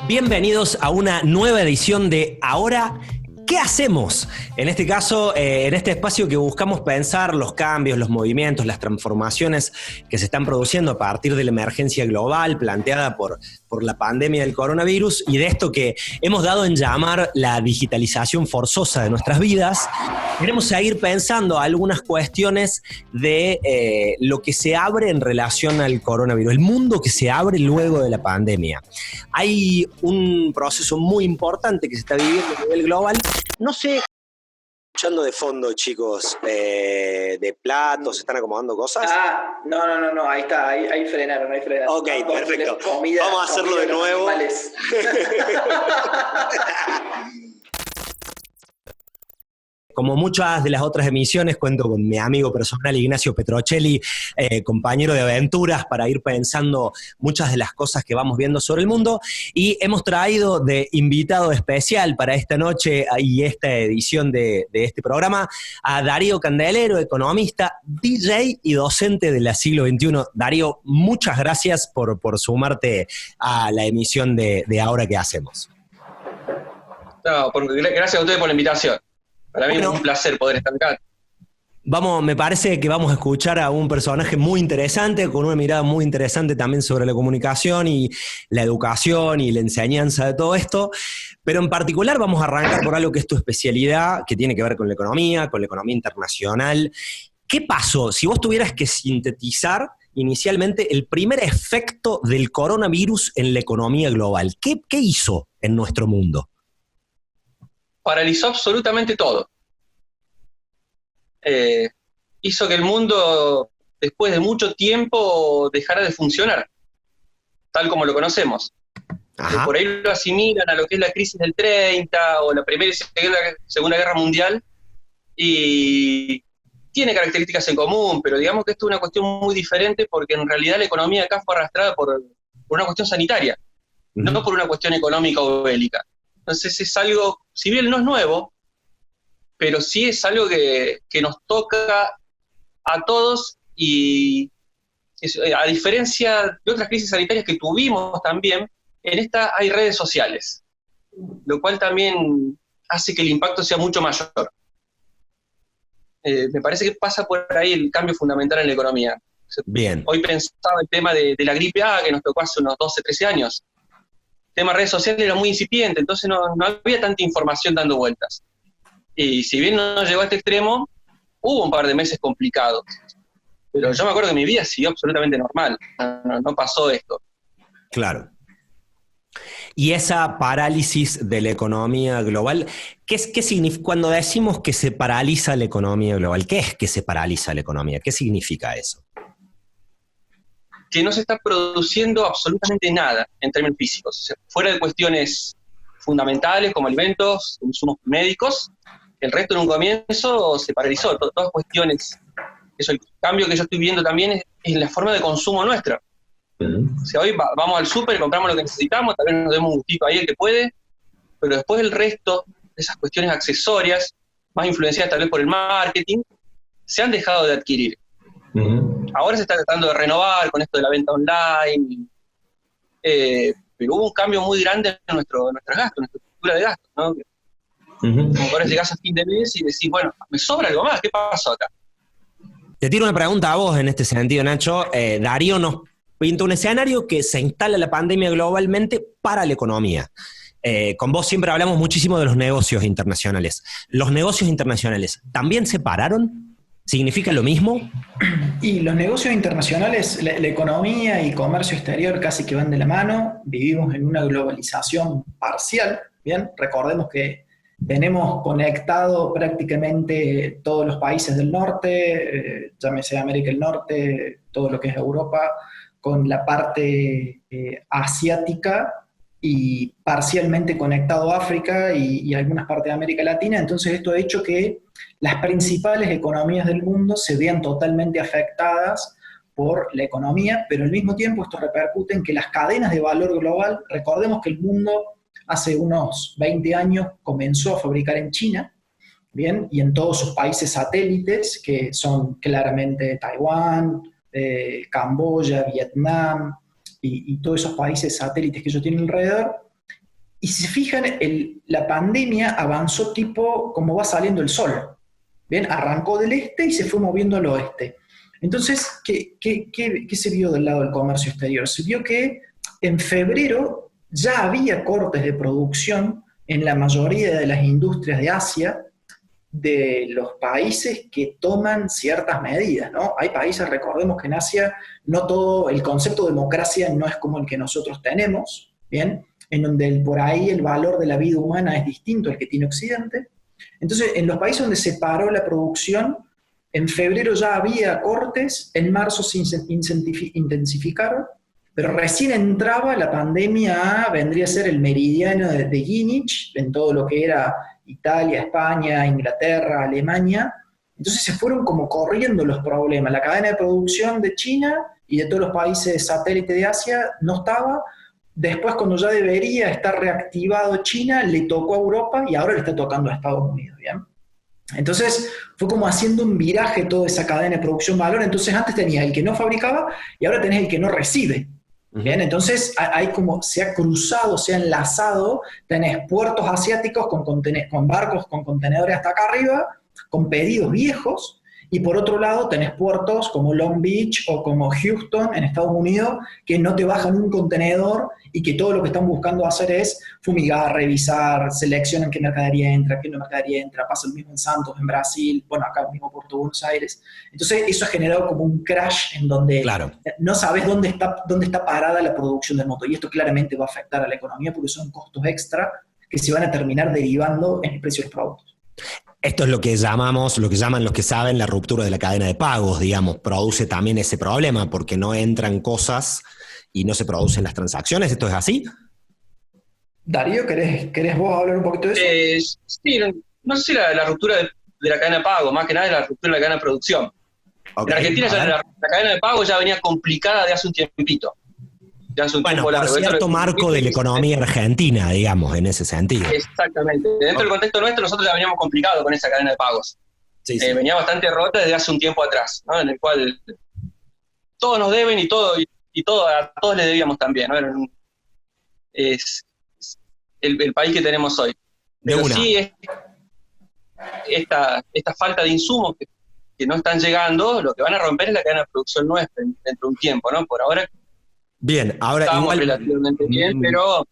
Bienvenidos a una nueva edición de Ahora, ¿qué hacemos? En este caso, en este espacio que buscamos pensar los cambios, los movimientos, las transformaciones que se están produciendo a partir de la emergencia global planteada por la pandemia del coronavirus y de esto que hemos dado en llamar la digitalización forzosa de nuestras vidas. Queremos seguir pensando algunas cuestiones de lo que se abre en relación al coronavirus, el mundo que se abre luego de la pandemia. Hay un proceso muy importante que se está viviendo a nivel global. No sé, escuchando de fondo, chicos, de platos, ¿se están acomodando cosas? No, ahí está, ahí frenaron. Ok, no, perfecto. Comida, vamos a hacerlo de nuevo. Como muchas de las otras emisiones, cuento con mi amigo personal Ignacio Petrocelli, compañero de aventuras, para ir pensando muchas de las cosas que vamos viendo sobre el mundo. Y hemos traído de invitado especial para esta noche y esta edición de este programa a Darío Candelero, economista, DJ y docente de la Siglo XXI. Darío, muchas gracias por sumarte a la emisión de Ahora ¿Qué hacemos? No, gracias a ustedes por la invitación. Para mí es un placer poder estar acá. Me parece que vamos a escuchar a un personaje muy interesante, con una mirada muy interesante también sobre la comunicación y la educación y la enseñanza de todo esto, pero en particular vamos a arrancar por algo que es tu especialidad, que tiene que ver con la economía internacional. ¿Qué pasó? Si vos tuvieras que sintetizar inicialmente el primer efecto del coronavirus en la economía global, ¿qué hizo en nuestro mundo? Paralizó absolutamente todo. Hizo que el mundo, después de mucho tiempo, dejara de funcionar, tal como lo conocemos. Por ahí lo asimilan a lo que es la crisis del 30 o la Primera y Segunda Guerra Mundial, y tiene características en común, pero digamos que esto es una cuestión muy diferente porque en realidad la economía acá fue arrastrada por una cuestión sanitaria, no por una cuestión económica o bélica. Entonces es algo, si bien no es nuevo, pero sí es algo que nos toca a todos y a diferencia de otras crisis sanitarias que tuvimos también, en esta hay redes sociales, lo cual también hace que el impacto sea mucho mayor. Me parece que pasa por ahí el cambio fundamental en la economía. Bien. Hoy pensaba el tema de la gripe A que nos tocó hace unos 12, 13 años. El tema de redes sociales era muy incipiente, entonces no había tanta información dando vueltas. Y si bien no llegó a este extremo, hubo un par de meses complicados. Pero yo me acuerdo que mi vida siguió absolutamente normal, no pasó esto. Claro. Y esa parálisis de la economía global, ¿qué significa cuando decimos que se paraliza la economía global? ¿Qué es que se paraliza la economía? ¿Qué significa eso? Que no se está produciendo absolutamente nada en términos físicos. O sea, fuera de cuestiones fundamentales como alimentos, insumos médicos, el resto en un comienzo se paralizó. Todas cuestiones. Eso, el cambio que yo estoy viendo también es la forma de consumo nuestra. O sea, hoy vamos al súper, compramos lo que necesitamos, tal vez nos demos un gustito ahí el que puede, pero después el resto de esas cuestiones accesorias, más influenciadas tal vez por el marketing, se han dejado de adquirir. Ahora se está tratando de renovar con esto de la venta online, pero hubo un cambio muy grande en nuestros gastos, en nuestra estructura de gastos, ¿no? Como ahora llegás a fin de mes y decís, bueno, me sobra algo más, ¿qué pasó acá? Te tiro una pregunta a vos en este sentido, Nacho. Darío nos pinta un escenario que se instala la pandemia globalmente para la economía. Con vos siempre hablamos muchísimo de los negocios internacionales. ¿Los negocios internacionales también se pararon? ¿Significa lo mismo? Y los negocios internacionales, la economía y comercio exterior casi que van de la mano. Vivimos en una globalización parcial, ¿bien? Recordemos que tenemos conectado prácticamente todos los países del norte, llámese América del Norte, todo lo que es Europa, con la parte asiática y parcialmente conectado a África y algunas partes de América Latina. Entonces esto ha hecho que las principales economías del mundo se vean totalmente afectadas por la economía, pero al mismo tiempo esto repercute en que las cadenas de valor global, recordemos que el mundo hace unos 20 años comenzó a fabricar en China, ¿bien? Y en todos sus países satélites, que son claramente Taiwán, Camboya, Vietnam y todos esos países satélites que ellos tienen alrededor. Y si se fijan, la pandemia avanzó tipo como va saliendo el sol. ¿Bien? Arrancó del este y se fue moviendo al oeste. Entonces, ¿qué se vio del lado del comercio exterior? Se vio que en febrero ya había cortes de producción en la mayoría de las industrias de Asia, de los países que toman ciertas medidas, ¿no? Hay países, recordemos que en Asia no todo, el concepto de democracia no es como el que nosotros tenemos, ¿bien? En donde por ahí el valor de la vida humana es distinto al que tiene Occidente. Entonces, en los países donde se paró la producción, en febrero ya había cortes, en marzo se intensificaron, pero recién entraba la pandemia, vendría a ser el meridiano de Greenwich, en todo lo que era Italia, España, Inglaterra, Alemania. Entonces se fueron como corriendo los problemas. La cadena de producción de China y de todos los países satélites de Asia no estaba. Después, cuando ya debería estar reactivado China, le tocó a Europa y ahora le está tocando a Estados Unidos, ¿bien? Entonces, fue como haciendo un viraje toda esa cadena de producción-valor. Entonces, antes tenías el que no fabricaba y ahora tenés el que no recibe. Bien, entonces hay como, se ha cruzado, se ha enlazado, tenés puertos asiáticos con barcos con contenedores hasta acá arriba, con pedidos viejos, y por otro lado tenés puertos como Long Beach o como Houston en Estados Unidos que no te bajan un contenedor y que todo lo que están buscando hacer es fumigar, revisar, seleccionan qué mercadería entra, qué no mercadería entra. Pasa lo mismo en Santos, en Brasil, bueno, acá mismo Puerto Buenos Aires. Entonces eso ha generado como un crash en donde no sabes dónde está parada la producción del motor, y esto claramente va a afectar a la economía porque son costos extra que se van a terminar derivando en el precio de los productos. Esto es lo que llamamos, lo que llaman los que saben la ruptura de la cadena de pagos, digamos, produce también ese problema porque no entran cosas y no se producen las transacciones. ¿Esto es así? Darío, ¿querés vos hablar un poquito de eso? Sí, no sé si la ruptura de la cadena de pago, más que nada es la ruptura de la cadena de producción. Okay, en Argentina ya la cadena de pago ya venía complicada de hace un tiempito. Bueno, por cierto marco de la economía argentina, digamos, en ese sentido. Exactamente. Dentro del contexto nuestro, nosotros ya veníamos complicados con esa cadena de pagos. Sí. Venía bastante rota desde hace un tiempo atrás, ¿no? En el cual todos nos deben y a todos le debíamos también, ¿no? Es el país que tenemos hoy. Pero sí, esta falta de insumos que no están llegando, lo que van a romper es la cadena de producción nuestra dentro de un tiempo, ¿no? Por ahora. Bien, ahora estamos igual relativamente bien, pero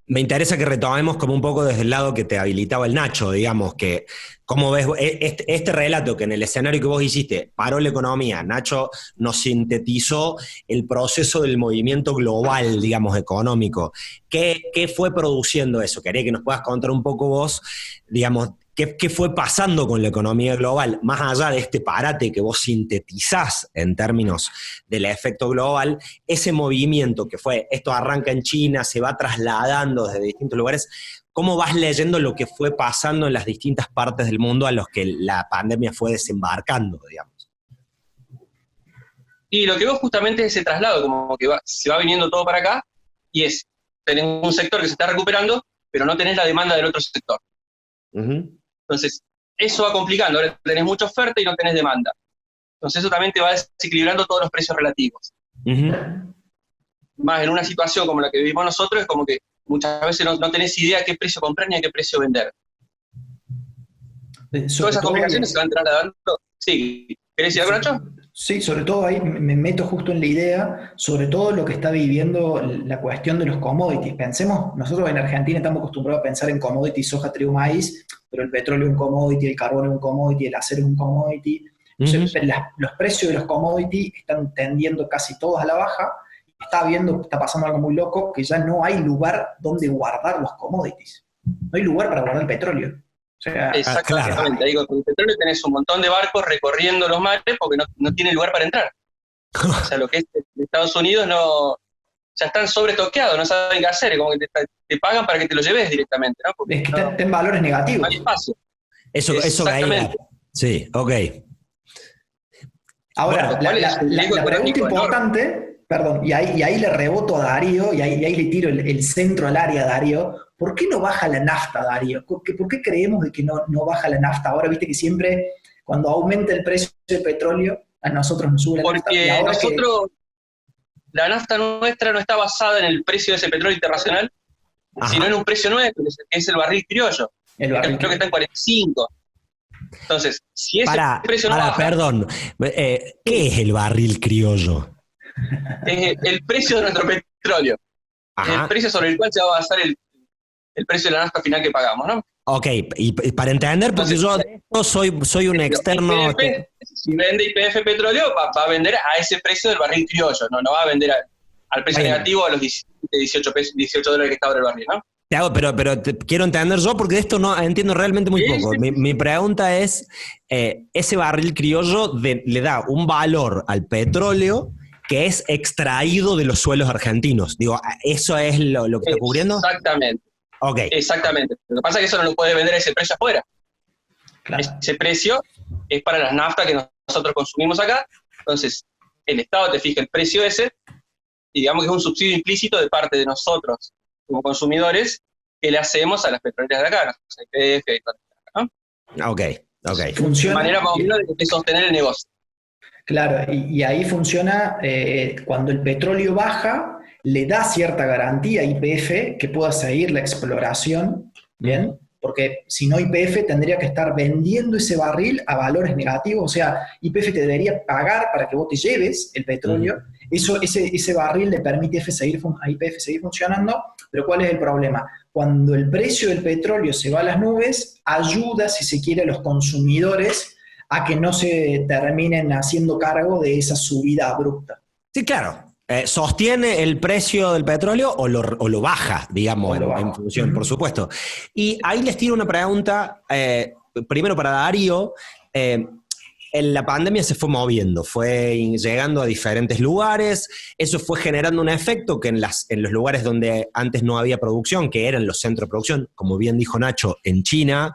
me interesa que retomemos como un poco desde el lado que te habilitaba el Nacho, digamos, que cómo ves este relato que en el escenario que vos hiciste paró la economía. Nacho nos sintetizó el proceso del movimiento global, digamos, económico. ¿Qué fue produciendo eso? Quería que nos puedas contar un poco vos, digamos, ¿qué fue pasando con la economía global? Más allá de este parate que vos sintetizás en términos del efecto global, ese movimiento que fue, esto arranca en China, se va trasladando desde distintos lugares, ¿cómo vas leyendo lo que fue pasando en las distintas partes del mundo a los que la pandemia fue desembarcando, digamos? Y lo que veo justamente es ese traslado, como que se va viniendo todo para acá, y tenés un sector que se está recuperando, pero no tenés la demanda del otro sector. Entonces, eso va complicando, ahora tenés mucha oferta y no tenés demanda. Entonces eso también te va desequilibrando todos los precios relativos. Más en una situación como la que vivimos nosotros, es como que muchas veces no tenés idea qué precio comprar ni a qué precio vender. Todas esas complicaciones se van trasladando. Sí, ¿querés decir algo, Nacho? Sí, sobre todo ahí me meto justo en la idea, sobre todo lo que está viviendo la cuestión de los commodities. Pensemos, nosotros en Argentina estamos acostumbrados a pensar en commodities, soja, trigo, maíz, pero el petróleo es un commodity, el carbón es un commodity, el acero es un commodity. Entonces, los precios de los commodities están tendiendo casi todos a la baja. Está pasando algo muy loco, que ya no hay lugar donde guardar los commodities. No hay lugar para guardar el petróleo. O sea, exactamente. Claro. Digo, con el petróleo tenés un montón de barcos recorriendo los mares porque no tiene lugar para entrar. O sea, lo que es Estados Unidos ya están sobretoqueados, no saben qué hacer, como que te pagan para que te lo lleves directamente, ¿no? Porque es que está en valores negativos. No hay espacio. Eso ahí. Sí, ok. Ahora, bueno, la pregunta importante, perdón, y ahí le reboto a Darío, y ahí le tiro el centro al área a Darío. ¿Por qué no baja la nafta, Darío? ¿Por qué creemos de que no baja la nafta? Ahora viste que siempre, cuando aumenta el precio del petróleo, A nosotros nos sube la nafta. Porque la nafta nuestra no está basada en el precio de ese petróleo internacional, sino en un precio nuestro, que es el barril criollo. Creo que está en 45. Entonces, si ese precio no baja... Perdón, ¿qué es el barril criollo? Es el precio de nuestro petróleo. El precio sobre el cual se va a basar el precio de la nafta final que pagamos, ¿no? Ok, y para entender, porque entonces, yo soy un externo... YPF, si vende YPF Petróleo, va a vender a ese precio del barril criollo, no va a vender al precio negativo a los 18 dólares que está ahora el barril, ¿no? Pero quiero entender yo, porque de esto no entiendo realmente muy poco. Sí. Mi pregunta es, ese barril criollo le da un valor al petróleo que es extraído de los suelos argentinos. Digo, ¿eso es lo que está cubriendo? Exactamente. Okay. Exactamente. Lo que pasa es que eso no lo puede vender a ese precio afuera. Claro. Ese precio es para las naftas que nosotros consumimos acá. Entonces, el Estado te fija el precio ese, y digamos que es un subsidio implícito de parte de nosotros, como consumidores, que le hacemos a las petroleras de acá, YPF y todo, ¿no? Ok. Funciona. De manera más o menos de sostener el negocio. Claro, y ahí funciona cuando el petróleo baja, le da cierta garantía a YPF que pueda seguir la exploración, ¿bien? Porque si no, YPF tendría que estar vendiendo ese barril a valores negativos, o sea, YPF te debería pagar para que vos te lleves el petróleo, ese barril le permite a YPF seguir funcionando, pero ¿cuál es el problema? Cuando el precio del petróleo se va a las nubes, ayuda, si se quiere, a los consumidores a que no se terminen haciendo cargo de esa subida abrupta. Sí, claro. ¿Sostiene el precio del petróleo o lo baja, digamos, en función, por supuesto? Y ahí les tiro una pregunta, primero para Darío. La pandemia se fue moviendo, fue llegando a diferentes lugares, eso fue generando un efecto que en los lugares donde antes no había producción, que eran los centros de producción, como bien dijo Nacho, en China,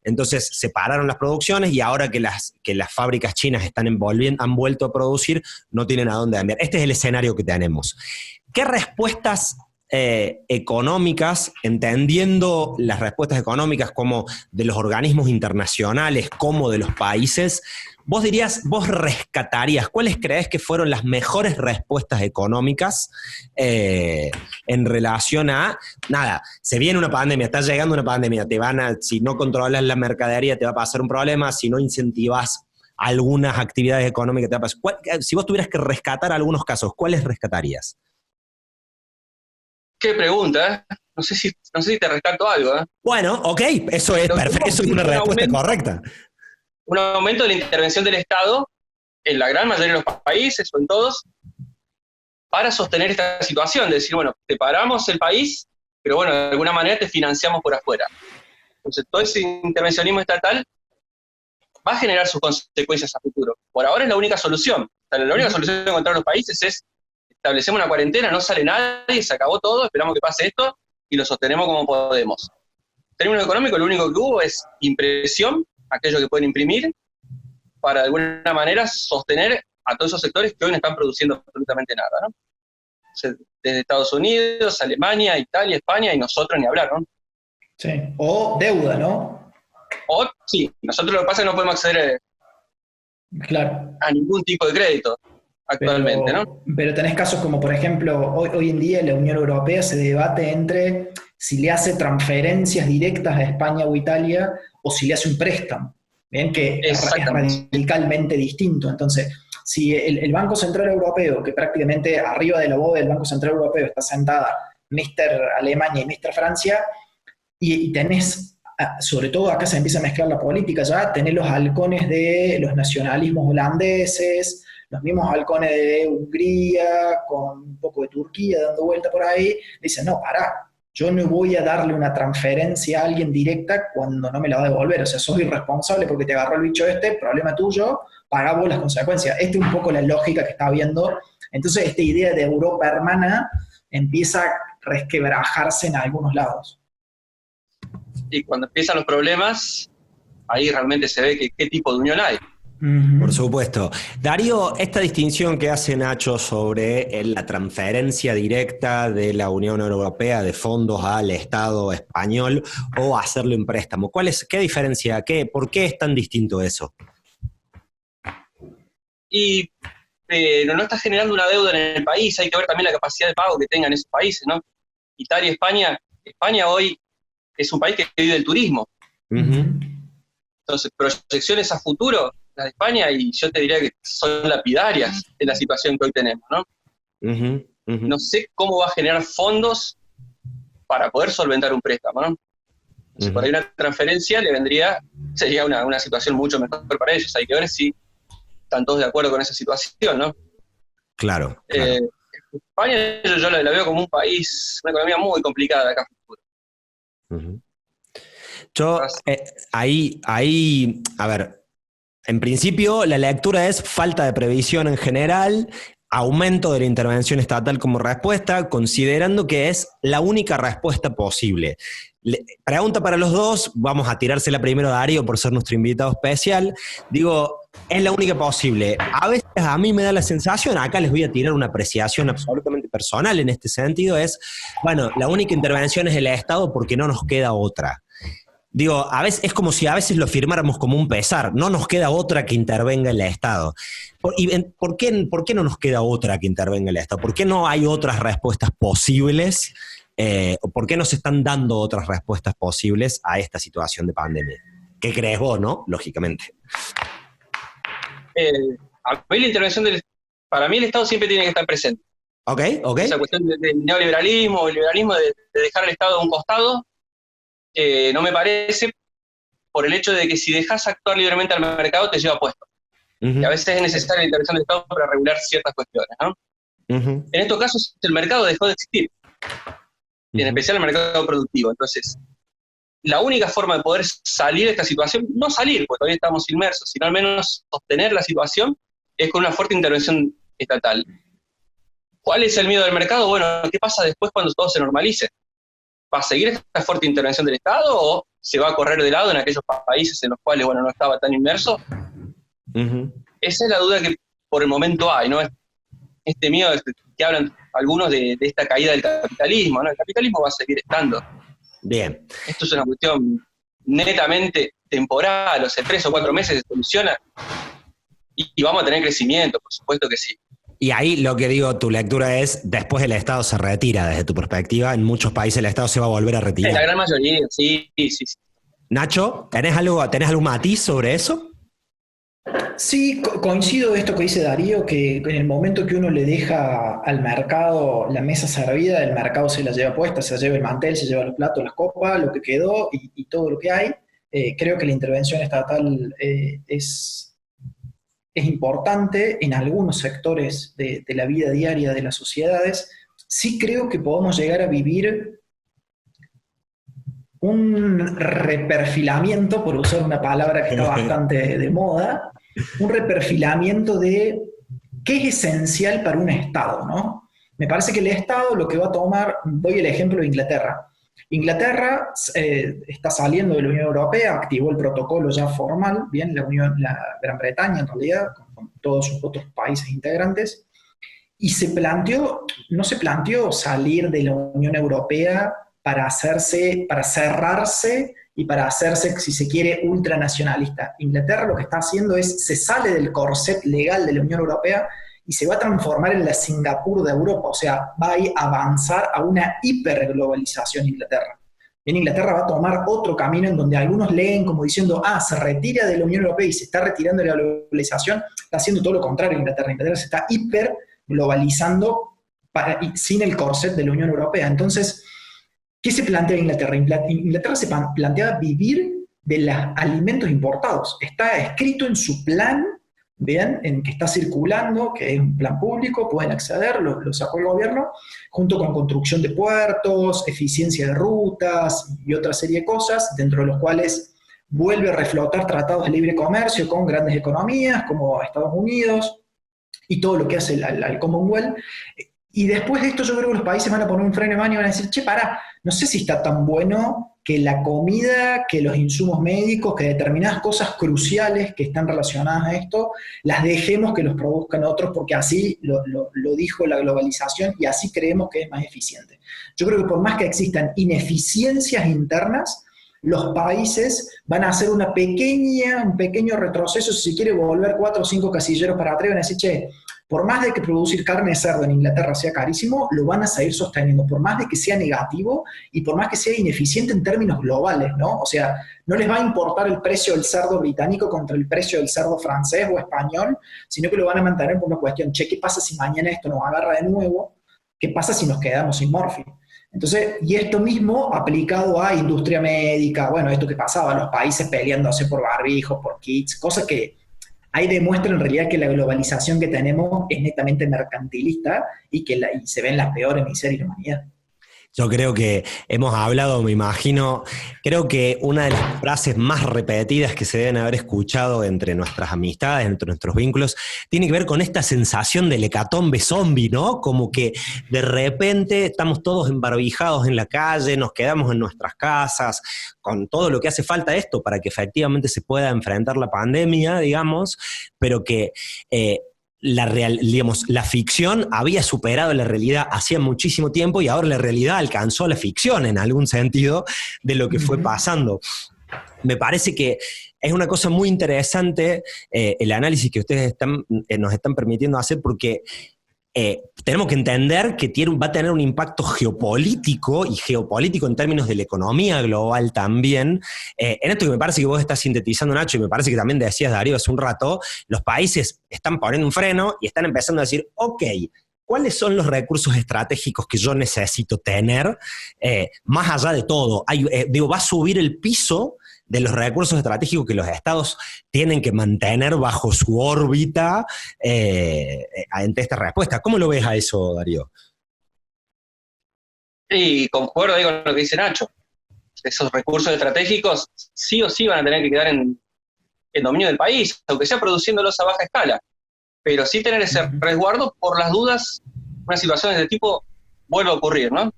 entonces se pararon las producciones y ahora que las fábricas chinas han vuelto a producir, no tienen a dónde enviar. Este es el escenario que tenemos. ¿Qué respuestas económicas, entendiendo las respuestas económicas como de los organismos internacionales, como de los países, vos rescatarías, cuáles crees que fueron las mejores respuestas económicas en relación a, nada, se viene una pandemia, está llegando una pandemia, si no controlas la mercadería te va a pasar un problema, si no incentivas algunas actividades económicas te va a pasar. Si vos tuvieras que rescatar algunos casos, ¿cuáles rescatarías? Qué pregunta, ¿eh? No sé si te rescato algo, ¿eh? Bueno, ok, eso es perfecto, eso es una respuesta correcta. Un aumento de la intervención del Estado en la gran mayoría de los países, o en todos, para sostener esta situación, de decir, bueno, te paramos el país, pero bueno, de alguna manera te financiamos por afuera. Entonces, todo ese intervencionismo estatal va a generar sus consecuencias a futuro. Por ahora es la única solución. O sea, la única solución que encontrar los países es establecemos una cuarentena, no sale nadie, se acabó todo, esperamos que pase esto y lo sostenemos como podemos. En términos económicos, lo único que hubo es impresión, aquellos que pueden imprimir, para de alguna manera sostener a todos esos sectores que hoy no están produciendo absolutamente nada, ¿no? O sea, desde Estados Unidos, Alemania, Italia, España, y nosotros ni hablar, ¿no? Sí, o deuda, ¿no? O, sí, nosotros lo que pasa es que no podemos acceder a ningún tipo de crédito actualmente, ¿no? Pero tenés casos como, por ejemplo, hoy en día la Unión Europea se debate entre si le hace transferencias directas a España o Italia o si le hace un préstamo, ¿bien? Que es radicalmente distinto. Entonces, si el Banco Central Europeo, que prácticamente arriba de la bóveda del Banco Central Europeo está sentada Mr. Alemania y Mr. Francia, y tenés, sobre todo acá se empieza a mezclar la política ya, tenés los halcones de los nacionalismos holandeses, los mismos halcones de Hungría, con un poco de Turquía dando vuelta por ahí, dicen, no, pará, yo no voy a darle una transferencia a alguien directa cuando no me la va a devolver, o sea, sos irresponsable porque te agarró el bicho problema tuyo, pagá vos las consecuencias. Esta es un poco la lógica que está viendo. Entonces, esta idea de Europa hermana empieza a resquebrajarse en algunos lados. Y cuando empiezan los problemas, ahí realmente se ve qué tipo de unión hay. Por supuesto. Darío, esta distinción que hace Nacho sobre la transferencia directa de la Unión Europea de fondos al Estado español o hacerle un préstamo, ¿qué diferencia? ¿Por qué es tan distinto eso? Y no está generando una deuda en el país, hay que ver también la capacidad de pago que tengan esos países, ¿no? Italia, España hoy es un país que vive del turismo. Entonces, proyecciones a futuro, las de España, y yo te diría que son lapidarias en la situación que hoy tenemos, ¿no? No sé cómo va a generar fondos para poder solventar un préstamo, ¿no? Si por ahí una transferencia sería una situación mucho mejor para ellos. Hay que ver si están todos de acuerdo con esa situación, ¿no? Claro. España yo la veo como un país, una economía muy complicada acá a futuro. Yo, ahí, a ver, en principio la lectura es falta de previsión en general, aumento de la intervención estatal como respuesta, considerando que es la única respuesta posible. Pregunta para los dos, vamos a tirársela primero a Darío por ser nuestro invitado especial. Digo, es la única posible. A veces a mí me da la sensación, acá les voy a tirar una apreciación absolutamente personal en este sentido, es, bueno, la única intervención es el Estado porque no nos queda otra. Digo, a veces es como si a veces lo firmáramos como un pesar, no nos queda otra que intervenga el Estado. ¿Por qué no nos queda otra que intervenga el Estado? ¿Por qué no hay otras respuestas posibles? ¿Por qué no se están dando otras respuestas posibles a esta situación de pandemia? ¿Qué crees vos, no? Lógicamente. A mí la intervención para mí el Estado siempre tiene que estar presente. Ok. Esa cuestión del neoliberalismo, el liberalismo de dejar al Estado a un costado, no me parece, por el hecho de que si dejas actuar libremente al mercado te lleva puesto. Y a veces es necesaria la intervención del Estado para regular ciertas cuestiones, ¿no? En estos casos el mercado dejó de existir, y en especial el mercado productivo. Entonces, la única forma de poder salir de esta situación, no salir, porque todavía estamos inmersos, sino al menos sostener la situación, es con una fuerte intervención estatal. ¿Cuál es el miedo del mercado? Bueno, ¿qué pasa después cuando todo se normalice? ¿Va a seguir esta fuerte intervención del Estado o se va a correr de lado en aquellos países en los cuales, bueno, no estaba tan inmerso? Esa es la duda que por el momento hay, ¿no? Este miedo que hablan algunos de esta caída del capitalismo, ¿no? El capitalismo va a seguir estando. Bien. Esto es una cuestión netamente temporal, o sea, 3 o 4 meses se soluciona y vamos a tener crecimiento, por supuesto que sí. Y ahí lo que digo, tu lectura es, después el Estado se retira desde tu perspectiva, en muchos países el Estado se va a volver a retirar. En la gran mayoría, sí. Nacho, ¿tenés algún matiz sobre eso? Sí, coincido esto que dice Darío, que en el momento que uno le deja al mercado la mesa servida, el mercado se la lleva puesta, se lleva el mantel, se lleva los platos, las copas, lo que quedó y todo lo que hay. Creo que la intervención estatal es importante en algunos sectores de la vida diaria de las sociedades. Sí creo que podemos llegar a vivir un reperfilamiento, por usar una palabra que está bastante de moda, un reperfilamiento de qué es esencial para un Estado, ¿no? Me parece que el Estado lo que va a tomar, doy el ejemplo de Inglaterra. Inglaterra está saliendo de la Unión Europea, activó el protocolo ya formal, bien, la Gran Bretaña en realidad, con todos sus otros países integrantes, y no se planteó salir de la Unión Europea para cerrarse y para hacerse, si se quiere, ultranacionalista. Inglaterra lo que está haciendo se sale del corset legal de la Unión Europea y se va a transformar en la Singapur de Europa, o sea, va a avanzar a una hiperglobalización Inglaterra. En Inglaterra va a tomar otro camino en donde algunos leen como diciendo, se retira de la Unión Europea y se está retirando de la globalización, está haciendo todo lo contrario Inglaterra. Inglaterra se está hiperglobalizando sin el corset de la Unión Europea. Entonces, ¿qué se plantea Inglaterra? Inglaterra se plantea vivir de los alimentos importados. Está escrito en su plan, vean, en que está circulando, que es un plan público, pueden acceder, lo sacó el gobierno, junto con construcción de puertos, eficiencia de rutas y otra serie de cosas, dentro de los cuales vuelve a reflotar tratados de libre comercio con grandes economías como Estados Unidos y todo lo que hace al Commonwealth. Y después de esto yo creo que los países van a poner un freno de mano y van a decir, no sé si está tan bueno que la comida, que los insumos médicos, que determinadas cosas cruciales que están relacionadas a esto, las dejemos que los produzcan otros porque así lo dijo la globalización y así creemos que es más eficiente. Yo creo que por más que existan ineficiencias internas, los países van a hacer un pequeño retroceso, si se quiere volver 4 o 5 casilleros para atrás, van a decir, che, por más de que producir carne de cerdo en Inglaterra sea carísimo, lo van a seguir sosteniendo, por más de que sea negativo y por más que sea ineficiente en términos globales, ¿no? O sea, no les va a importar el precio del cerdo británico contra el precio del cerdo francés o español, sino que lo van a mantener por una cuestión, che, ¿qué pasa si mañana esto nos agarra de nuevo? ¿Qué pasa si nos quedamos sin morfina? Entonces, y esto mismo aplicado a industria médica, bueno, esto que pasaba, los países peleándose por barbijos, por kits, cosas que ahí demuestra en realidad que la globalización que tenemos es netamente mercantilista y que y se ven las peores miserias de la humanidad. Yo creo que hemos hablado, me imagino, creo que una de las frases más repetidas que se deben haber escuchado entre nuestras amistades, entre nuestros vínculos, tiene que ver con esta sensación del hecatombe zombie, ¿no? Como que de repente estamos todos embarbijados en la calle, nos quedamos en nuestras casas, con todo lo que hace falta esto para que efectivamente se pueda enfrentar la pandemia, digamos, pero que la ficción había superado la realidad hacía muchísimo tiempo y ahora la realidad alcanzó a la ficción en algún sentido de lo que fue pasando. Me parece que es una cosa muy interesante el análisis que ustedes nos están permitiendo hacer porque tenemos que entender que va a tener un impacto geopolítico y geopolítico en términos de la economía global también. En esto que me parece que vos estás sintetizando, Nacho, y me parece que también decías, Darío, hace un rato, los países están poniendo un freno y están empezando a decir, ok, ¿cuáles son los recursos estratégicos que yo necesito tener? Más allá de todo, va a subir el piso de los recursos estratégicos que los estados tienen que mantener bajo su órbita ante esta respuesta. ¿Cómo lo ves a eso, Darío? Sí, concuerdo ahí con lo que dice Nacho. Esos recursos estratégicos sí o sí van a tener que quedar en dominio del país, aunque sea produciéndolos a baja escala. Pero sí tener ese resguardo por las dudas, una situación de este tipo vuelva a ocurrir, ¿no?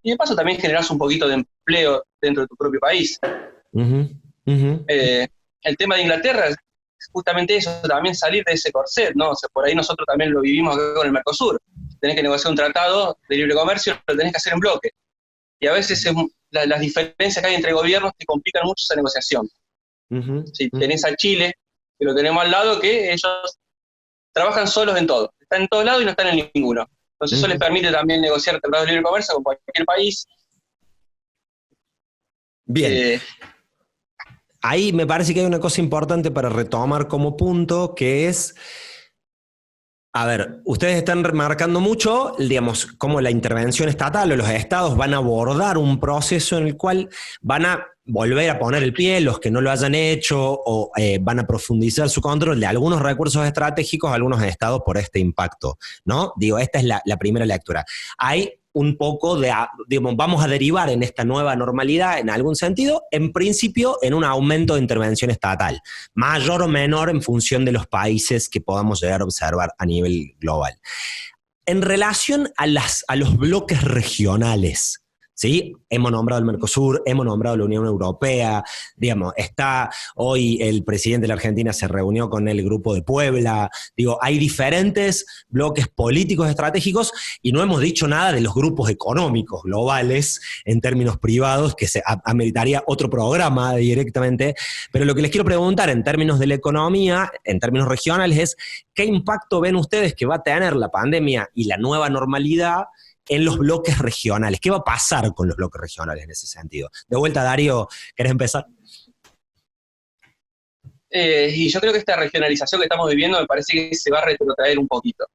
Y de paso también generas un poquito de empleo dentro de tu propio país. El tema de Inglaterra es justamente eso, también salir de ese corset, ¿no? O sea, por ahí nosotros también lo vivimos acá con el Mercosur. Tenés que negociar un tratado de libre comercio, lo tenés que hacer en bloque. Y a veces las diferencias que hay entre gobiernos te complican mucho esa negociación. Si tenés a Chile, que lo tenemos al lado, que ellos trabajan solos en todo. Están en todos lados y no están en ninguno. Entonces eso les permite también negociar tratados de libre comercio con cualquier país. Bien. Ahí me parece que hay una cosa importante para retomar como punto, que es, a ver, ustedes están remarcando mucho, digamos, cómo la intervención estatal o los estados van a abordar un proceso en el cual van a volver a poner el pie, los que no lo hayan hecho, o van a profundizar su control de algunos recursos estratégicos a algunos estados por este impacto, ¿no? Digo, esta es la primera lectura. Hay un poco digamos, vamos a derivar en esta nueva normalidad en algún sentido, en principio en un aumento de intervención estatal, mayor o menor en función de los países que podamos llegar a observar a nivel global. En relación a los bloques regionales, ¿sí? Hemos nombrado el Mercosur, hemos nombrado la Unión Europea, digamos, hoy el presidente de la Argentina se reunió con el Grupo de Puebla, digo, hay diferentes bloques políticos estratégicos y no hemos dicho nada de los grupos económicos globales en términos privados, que se ameritaría otro programa directamente, pero lo que les quiero preguntar en términos de la economía, en términos regionales, es ¿qué impacto ven ustedes que va a tener la pandemia y la nueva normalidad en los bloques regionales? ¿Qué va a pasar con los bloques regionales en ese sentido? De vuelta, Darío, ¿querés empezar? Y yo creo que esta regionalización que estamos viviendo me parece que se va a retrotraer un poquito.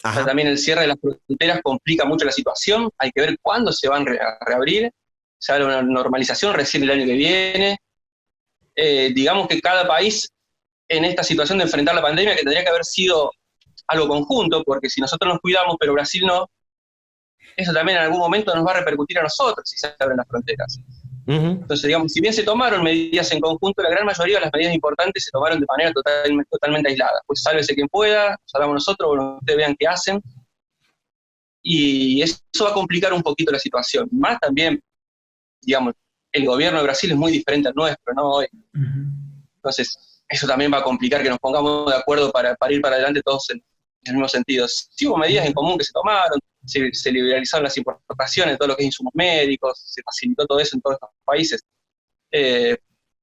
O sea, también el cierre de las fronteras complica mucho la situación, hay que ver cuándo se van a reabrir, se habla de una normalización recién el año que viene. Digamos que cada país en esta situación de enfrentar la pandemia, que tendría que haber sido algo conjunto, porque si nosotros nos cuidamos pero Brasil no, eso también en algún momento nos va a repercutir a nosotros si se abren las fronteras. Entonces, digamos, si bien se tomaron medidas en conjunto, la gran mayoría de las medidas importantes se tomaron de manera totalmente aislada. Pues sálvese quien pueda, salvamos nosotros, bueno, ustedes vean qué hacen. Y eso va a complicar un poquito la situación. Más también, digamos, el gobierno de Brasil es muy diferente al nuestro, ¿no? Hoy. Entonces, eso también va a complicar que nos pongamos de acuerdo para ir para adelante todos en el mismo sentido. Sí hubo medidas en común que se tomaron, se liberalizaron las importaciones, todo lo que es insumos médicos, se facilitó todo eso en todos estos países.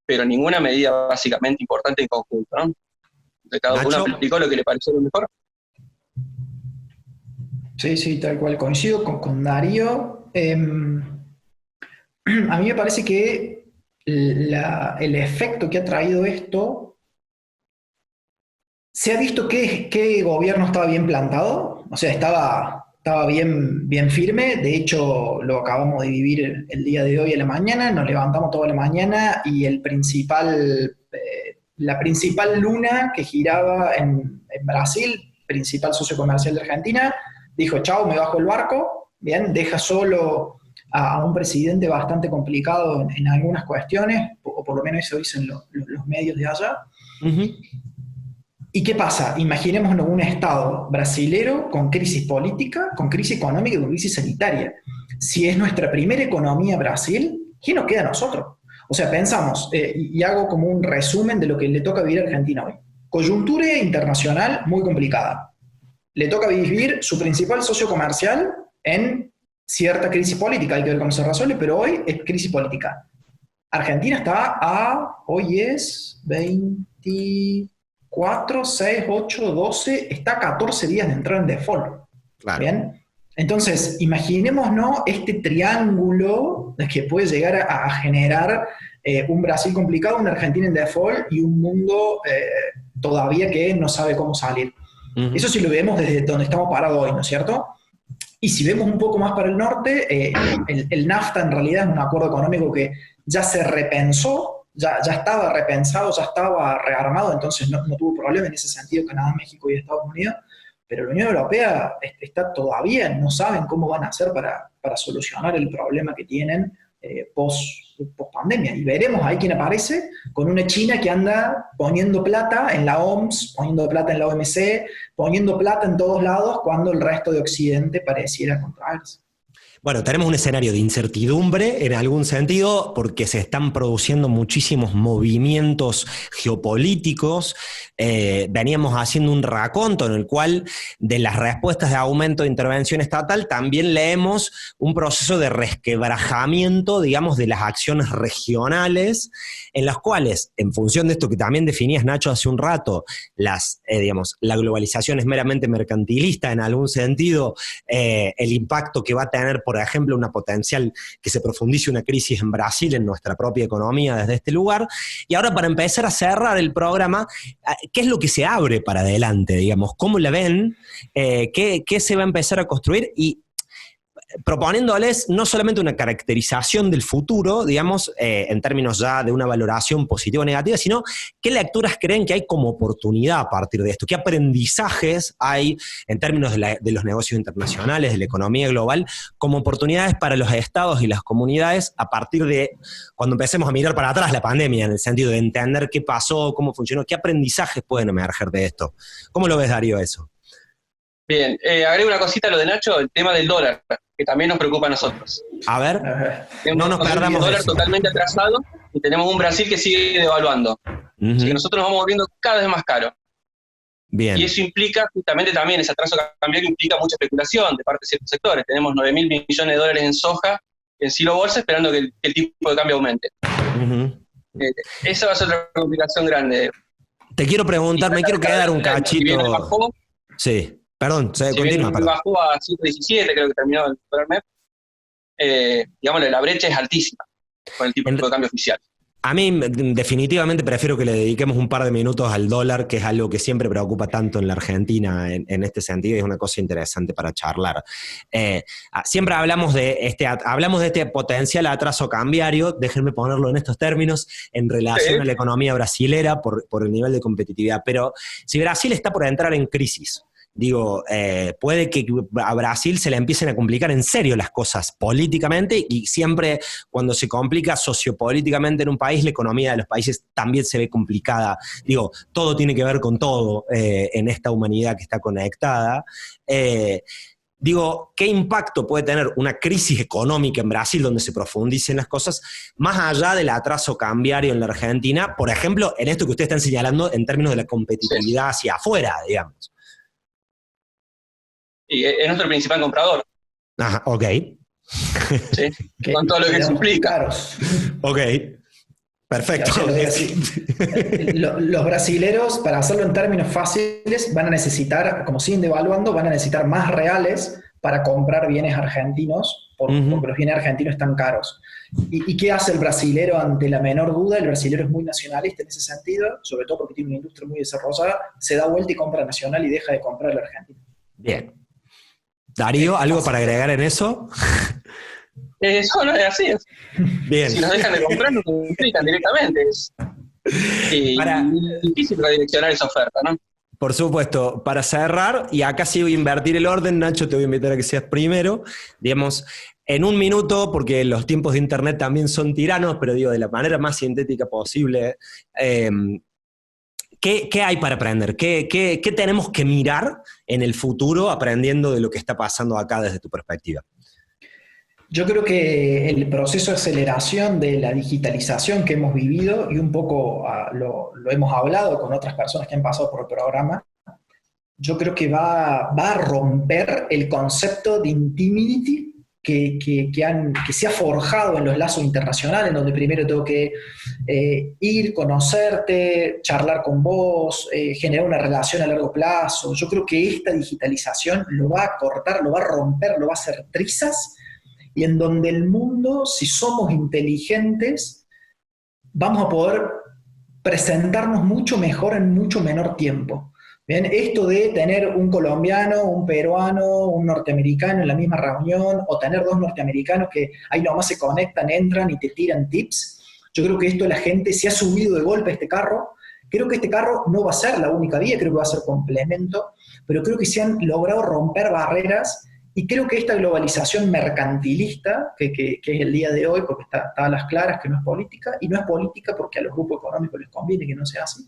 pero ninguna medida básicamente importante en conjunto, ¿no? De cada uno Nacho. aplicó lo que le pareció lo mejor. Sí, sí, tal cual. Coincido con Darío. A mí me parece que el efecto que ha traído esto, se ha visto que gobierno estaba bien plantado, o sea, estaba bien firme. De hecho, lo acabamos de vivir el día de hoy a la mañana, nos levantamos toda la mañana y la principal luna que giraba en Brasil, principal socio comercial de Argentina, dijo, chao, me bajo el barco, bien, deja solo a un presidente bastante complicado en algunas cuestiones, o por lo menos eso dicen los medios de allá. Uh-huh. ¿Y qué pasa? Imaginémonos un Estado brasilero con crisis política, con crisis económica y con crisis sanitaria. Si es nuestra primera economía Brasil, ¿qué nos queda a nosotros? O sea, pensamos, y hago como un resumen de lo que le toca vivir a Argentina hoy. Coyuntura internacional muy complicada. Le toca vivir su principal socio comercial en cierta crisis política, hay que ver cómo se resuelve, pero hoy es crisis política. Argentina está hoy es 24, 6, 8, 12, está a 14 días de entrar en default. Claro. ¿Bien? Entonces, imaginémonos este triángulo que puede llegar a generar un Brasil complicado, una Argentina en default y un mundo todavía que no sabe cómo salir. Uh-huh. Eso sí lo vemos desde donde estamos parados hoy, ¿no es cierto? Y si vemos un poco más para el norte, el NAFTA en realidad es un acuerdo económico que ya se repensó, ya estaba repensado, ya estaba rearmado, entonces no tuvo problema en ese sentido Canadá, México y Estados Unidos, pero la Unión Europea está todavía, no saben cómo van a hacer para solucionar el problema que tienen post pandemia. Y veremos ahí quién aparece con una China que anda poniendo plata en la OMS, poniendo plata en la OMC, poniendo plata en todos lados cuando el resto de Occidente pareciera contraerse. Bueno, tenemos un escenario de incertidumbre en algún sentido porque se están produciendo muchísimos movimientos geopolíticos. Veníamos haciendo un raconto en el cual de las respuestas de aumento de intervención estatal también leemos un proceso de resquebrajamiento, digamos, de las acciones regionales en las cuales, en función de esto que también definías, Nacho, hace un rato, digamos, la globalización es meramente mercantilista en algún sentido, el impacto que va a tener, por ejemplo, una potencial que se profundice una crisis en Brasil, en nuestra propia economía desde este lugar. Y ahora, para empezar a cerrar el programa, ¿qué es lo que se abre para adelante, digamos? ¿Cómo la ven? ¿Qué se va a empezar a construir? Y proponiéndoles no solamente una caracterización del futuro, digamos, en términos ya de una valoración positiva o negativa, sino qué lecturas creen que hay como oportunidad a partir de esto, qué aprendizajes hay en términos de los negocios internacionales, de la economía global, como oportunidades para los estados y las comunidades a partir de cuando empecemos a mirar para atrás la pandemia, en el sentido de entender qué pasó, cómo funcionó, qué aprendizajes pueden emerger de esto. ¿Cómo lo ves, Darío, eso? Bien, agrego una cosita a lo de Nacho, el tema del dólar, que también nos preocupa a nosotros. A ver, no nos perdamos el dólar eso. Totalmente atrasado y tenemos un Brasil que sigue devaluando. Uh-huh. Así que nosotros nos vamos volviendo cada vez más caro. Bien. Y eso implica, justamente también, ese atraso cambiario implica mucha especulación de parte de ciertos sectores. Tenemos 9.000 millones de dólares en soja, en silo bolsa, esperando que el tipo de cambio aumente. Uh-huh. Esa va a ser otra complicación grande. Te quiero preguntar, me quiero quedar un cachito. Bajó, sí. Perdón, continúa. Bajó a 117, creo que terminó el MEP. Digamos, la brecha es altísima con el tipo de cambio oficial. A mí definitivamente prefiero que le dediquemos un par de minutos al dólar, que es algo que siempre preocupa tanto en la Argentina en este sentido, y es una cosa interesante para charlar. Siempre hablamos de este potencial atraso cambiario, déjenme ponerlo en estos términos, en relación a la economía brasilera por el nivel de competitividad. Pero si Brasil está por entrar en crisis, digo, puede que a Brasil se le empiecen a complicar en serio las cosas políticamente, y siempre cuando se complica sociopolíticamente en un país, la economía de los países también se ve complicada. Digo, todo tiene que ver con todo en esta humanidad que está conectada. Digo, ¿qué impacto puede tener una crisis económica en Brasil donde se profundicen las cosas, más allá del atraso cambiario en la Argentina, por ejemplo, en esto que ustedes están señalando en términos de la competitividad hacia afuera, digamos? Y es nuestro principal comprador. Ajá, ok. ¿Sí? Con todo lo que eso implica. Ok. Perfecto. O sea, lo voy a decir. Los brasileros, para hacerlo en términos fáciles, van a necesitar, como siguen devaluando, van a necesitar más reales para comprar bienes argentinos, porque los bienes argentinos están caros. ¿Y qué hace el brasilero ante la menor duda? El brasilero es muy nacionalista en ese sentido, sobre todo porque tiene una industria muy desarrollada, se da vuelta y compra nacional y deja de comprar el argentino. Bien. Darío, ¿algo para agregar en eso? Eso no es así. Bien. Si nos dejan de comprar, nos implican directamente. Es difícil redireccionar esa oferta, ¿no? Por supuesto, para cerrar, y acá sí voy a invertir el orden, Nacho, te voy a invitar a que seas primero, digamos, en un minuto, porque los tiempos de internet también son tiranos, pero digo, de la manera más sintética posible, ¿qué hay para aprender? ¿Qué tenemos que mirar en el futuro aprendiendo de lo que está pasando acá desde tu perspectiva? Yo creo que el proceso de aceleración de la digitalización que hemos vivido, y un poco lo hemos hablado con otras personas que han pasado por el programa, yo creo que va a romper el concepto de intimidity que se ha forjado en los lazos internacionales, en donde primero tengo que ir, conocerte, charlar con vos, generar una relación a largo plazo. Yo creo que esta digitalización lo va a cortar, lo va a romper, lo va a hacer trizas, y en donde el mundo, si somos inteligentes, vamos a poder presentarnos mucho mejor en mucho menor tiempo. Bien, esto de tener un colombiano, un peruano, un norteamericano en la misma reunión, o tener dos norteamericanos que ahí nomás se conectan, entran y te tiran tips, yo creo que esto la gente se ha subido de golpe a este carro. Creo que este carro no va a ser la única vía, creo que va a ser complemento, pero creo que se han logrado romper barreras. Y creo que esta globalización mercantilista, que es el día de hoy, porque está a las claras que no es política, y no es política porque a los grupos económicos les conviene que no sea así,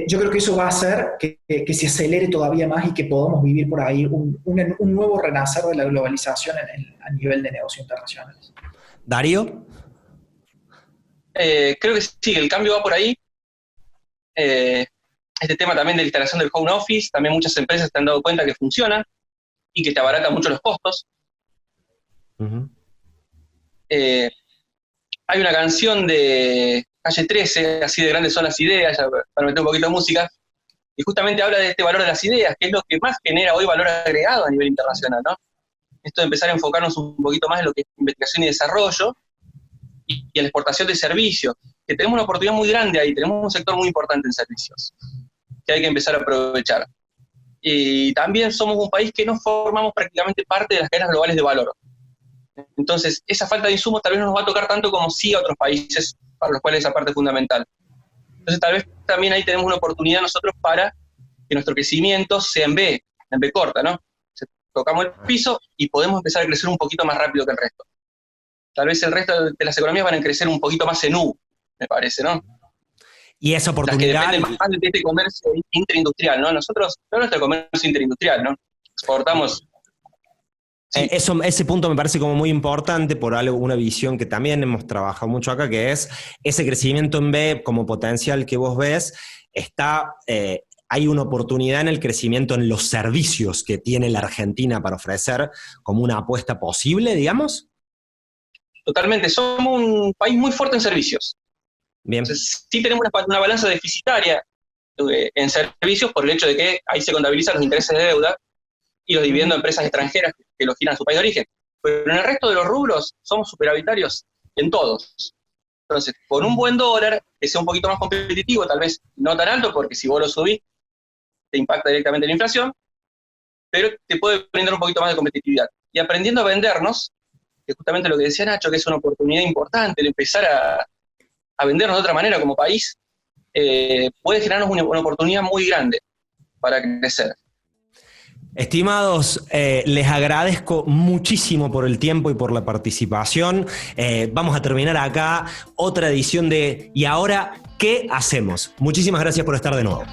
yo creo que eso va a hacer que se acelere todavía más y que podamos vivir por ahí un nuevo renacer de la globalización a nivel de negocios internacionales. ¿Darío? Creo que sí, el cambio va por ahí. Este tema también de la instalación del home office, también muchas empresas te han dado cuenta que funciona y que te abarata mucho los costos. Hay una canción de Calle 13, así de grandes son las ideas, ya para meter un poquito de música, y justamente habla de este valor de las ideas, que es lo que más genera hoy valor agregado a nivel internacional, ¿no? Esto de empezar a enfocarnos un poquito más en lo que es investigación y desarrollo, y en la exportación de servicios, que tenemos una oportunidad muy grande ahí, tenemos un sector muy importante en servicios, que hay que empezar a aprovechar. Y también somos un país que no formamos prácticamente parte de las cadenas globales de valor. Entonces, esa falta de insumos tal vez no nos va a tocar tanto como sí a otros países para los cuales esa parte es fundamental. Entonces, tal vez también ahí tenemos una oportunidad nosotros para que nuestro crecimiento sea en B corta, ¿no? Tocamos el piso y podemos empezar a crecer un poquito más rápido que el resto. Tal vez el resto de las economías van a crecer un poquito más en U, me parece, ¿no? Y esa oportunidad... Las que dependen más de este comercio interindustrial, ¿no? Nosotros, nuestro comercio interindustrial, ¿no? Exportamos... Sí. Ese punto me parece como muy importante por una visión que también hemos trabajado mucho acá, que es ese crecimiento en B como potencial que vos ves, hay una oportunidad en el crecimiento en los servicios que tiene la Argentina para ofrecer como una apuesta posible, digamos. Totalmente, somos un país muy fuerte en servicios. Bien. Entonces, sí tenemos una balanza deficitaria en servicios por el hecho de que ahí se contabilizan los intereses de deuda y los dividendos de empresas extranjeras que los giran a su país de origen. Pero en el resto de los rubros somos superavitarios en todos. Entonces, con un buen dólar, que sea un poquito más competitivo, tal vez no tan alto, porque si vos lo subís, te impacta directamente la inflación, pero te puede brindar un poquito más de competitividad. Y aprendiendo a vendernos, que justamente lo que decía Nacho, que es una oportunidad importante, el empezar a vendernos de otra manera como país, puede generarnos una oportunidad muy grande para crecer. Estimados, les agradezco muchísimo por el tiempo y por la participación. Vamos a terminar acá otra edición de ¿Y ahora qué hacemos? Muchísimas gracias por estar de nuevo.